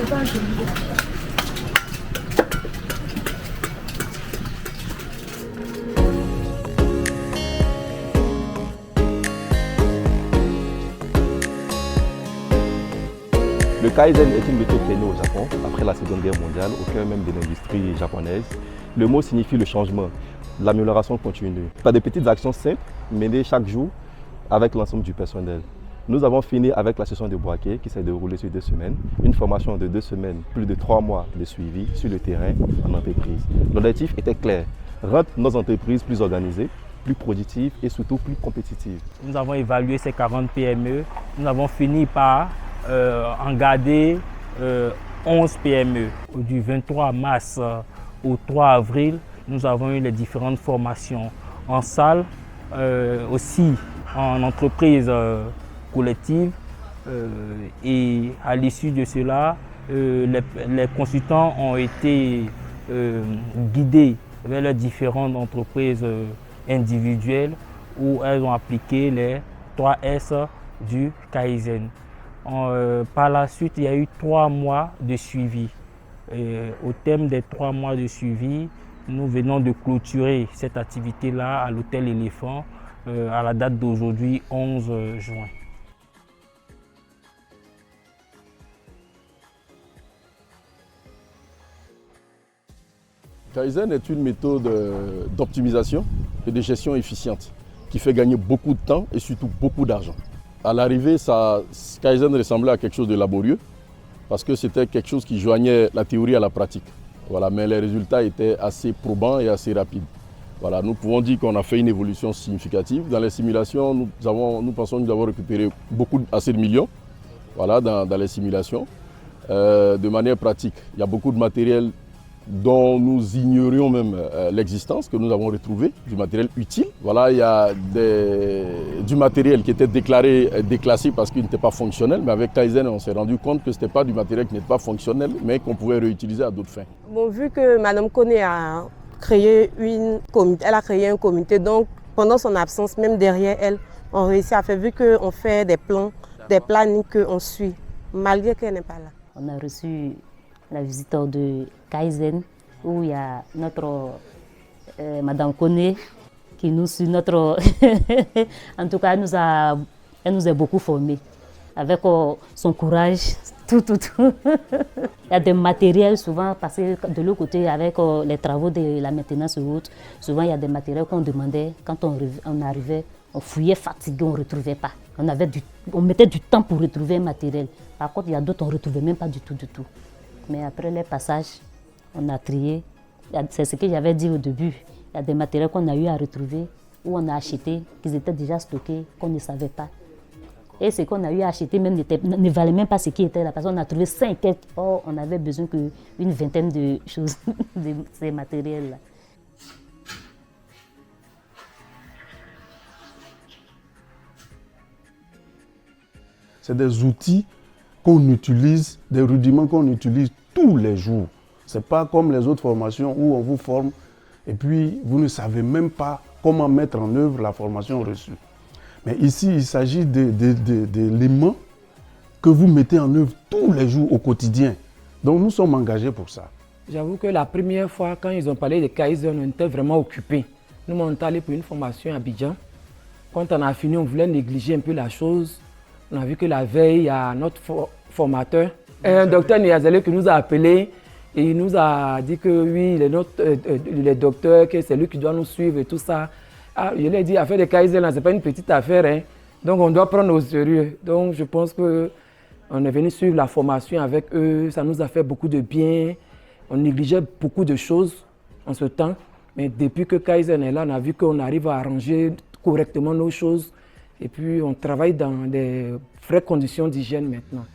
Le Kaizen est une méthode qui est née au Japon après la Seconde Guerre mondiale, au cœur même de l'industrie japonaise. Le mot signifie le changement, l'amélioration continue. Par des petites actions simples menées chaque jour avec l'ensemble du personnel. Nous avons fini avec la session de Boaké qui s'est déroulée sur 2 semaines. Une formation de 2 semaines, plus de 3 mois de suivi sur le terrain en entreprise. L'objectif était clair, rendre nos entreprises plus organisées, plus productives et surtout plus compétitives. Nous avons évalué ces 40 PME. Nous avons fini par en garder 11 PME. Du 23 mars au 3 avril, nous avons eu les différentes formations en salle, aussi en entreprise collective. Et à l'issue de cela, les consultants ont été guidés vers les différentes entreprises individuelles où elles ont appliqué les 3 S du Kaizen. Par la suite, il y a eu 3 mois de suivi. Au terme des 3 mois de suivi, nous venons de clôturer cette activité-là à l'hôtel Éléphant à la date d'aujourd'hui, 11 juin. Kaizen est une méthode d'optimisation et de gestion efficiente qui fait gagner beaucoup de temps et surtout beaucoup d'argent. À l'arrivée, Kaizen ressemblait à quelque chose de laborieux parce que c'était quelque chose qui joignait la théorie à la pratique. Voilà, mais les résultats étaient assez probants et assez rapides. Voilà, nous pouvons dire qu'on a fait une évolution significative. Dans les simulations, nous pensons que nous avons récupéré assez de millions voilà, dans les simulations. De manière pratique, il y a beaucoup de matériel dont nous ignorions même l'existence, que nous avons retrouvé, du matériel utile. Voilà, il y a du matériel qui était déclassé parce qu'il n'était pas fonctionnel, mais avec Kaizen, on s'est rendu compte que ce n'était pas du matériel qui n'était pas fonctionnel, mais qu'on pouvait réutiliser à d'autres fins. Bon, vu que Mme Koné a créé un comité, donc pendant son absence, même derrière elle, on réussit à faire, vu qu'on fait des plans, des plannings qu'on suit, malgré qu'elle n'est pas là. On a reçu la visite de Kaizen, où il y a notre Madame Koné qui nous suit, en tout cas, elle nous a beaucoup formés. Avec son courage, tout. Il y a des matériels souvent passés de l'autre côté avec les travaux de la maintenance et autres. Souvent, il y a des matériels qu'on demandait. Quand on arrivait, on fouillait fatigué, on ne retrouvait pas. On mettait du temps pour retrouver un matériel. Par contre, il y a d'autres, on ne retrouvait même pas du tout. Mais après les passages, on a trié. C'est ce que j'avais dit au début. Il y a des matériels qu'on a eu à retrouver, ou on a acheté, qu'ils étaient déjà stockés, qu'on ne savait pas. Et ce qu'on a eu à acheter même ne valait même pas ce qui était là. Parce qu'on a trouvé 5 têtes. Or, on avait besoin qu'une vingtaine de choses, de ces matériels-là. C'est des outils qu'on utilise, des rudiments qu'on utilise tous les jours. Ce n'est pas comme les autres formations où on vous forme et puis vous ne savez même pas comment mettre en œuvre la formation reçue. Mais ici, il s'agit d'éléments que vous mettez en œuvre tous les jours au quotidien. Donc nous sommes engagés pour ça. J'avoue que la première fois, quand ils ont parlé de Kaizen, on était vraiment occupés. Nous, on est allés pour une formation à Abidjan. Quand on a fini, on voulait négliger un peu la chose. On a vu que la veille, il y a notre formateur, un docteur Niazele qui nous a appelés et il nous a dit que oui, les docteurs, que c'est lui qui doit nous suivre et tout ça. Ah, je lui ai dit, affaire de Kaizen, ce n'est pas une petite affaire, hein. Donc on doit prendre au sérieux. Donc je pense qu'on est venu suivre la formation avec eux, ça nous a fait beaucoup de bien. On négligeait beaucoup de choses en ce temps, mais depuis que Kaizen est là, on a vu qu'on arrive à arranger correctement nos choses. Et puis, on travaille dans des vraies conditions d'hygiène maintenant.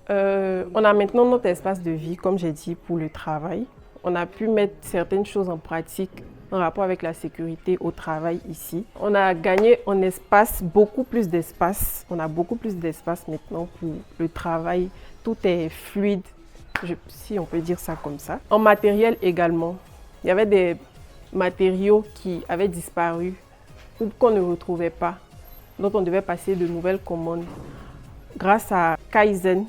On a maintenant notre espace de vie, comme j'ai dit, pour le travail. On a pu mettre certaines choses en pratique en rapport avec la sécurité au travail ici. On a gagné en espace, beaucoup plus d'espace. On a beaucoup plus d'espace maintenant pour le travail. Tout est fluide, si on peut dire ça comme ça. En matériel également, il y avait des matériaux qui avaient disparu ou qu'on ne retrouvait pas, dont on devait passer de nouvelles commandes. Grâce à Kaizen,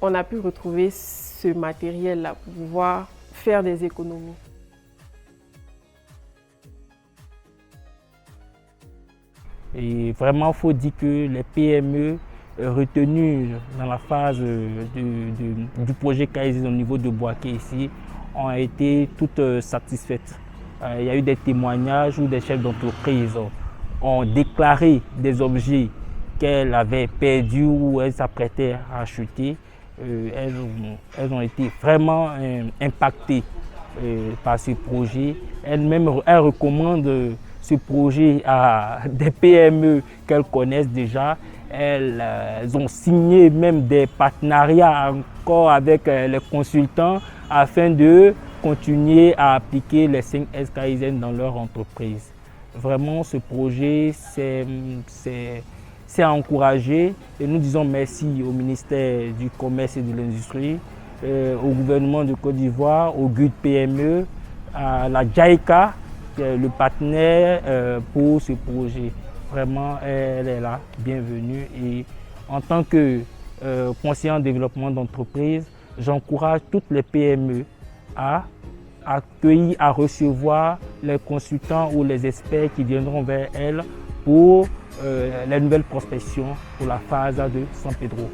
on a pu retrouver ce matériel-là pour pouvoir faire des économies. Et vraiment, il faut dire que les PME retenues dans la phase du projet Kaizen au niveau de Bouaké ici ont été toutes satisfaites. Il y a eu des témoignages où des chefs d'entreprise ont déclaré des objets qu'elles avaient perdus ou elles s'apprêtaient à acheter. Elles ont été vraiment impactées par ce projet. Elles recommandent ce projet à des PME qu'elles connaissent déjà. Elles ont signé même des partenariats encore avec les consultants afin de continuer à appliquer les 5S Kaizen dans leur entreprise. Vraiment, ce projet, c'est encouragé et nous disons merci au ministère du Commerce et de l'Industrie, au gouvernement de Côte d'Ivoire, au GUD PME, à la JICA, qui est le partenaire pour ce projet. Vraiment, elle est là, bienvenue. Et en tant que conseiller en développement d'entreprise, j'encourage toutes les PME à accueillir, à recevoir les consultants ou les experts qui viendront vers elles pour les nouvelles prospections pour la phase de San Pedro.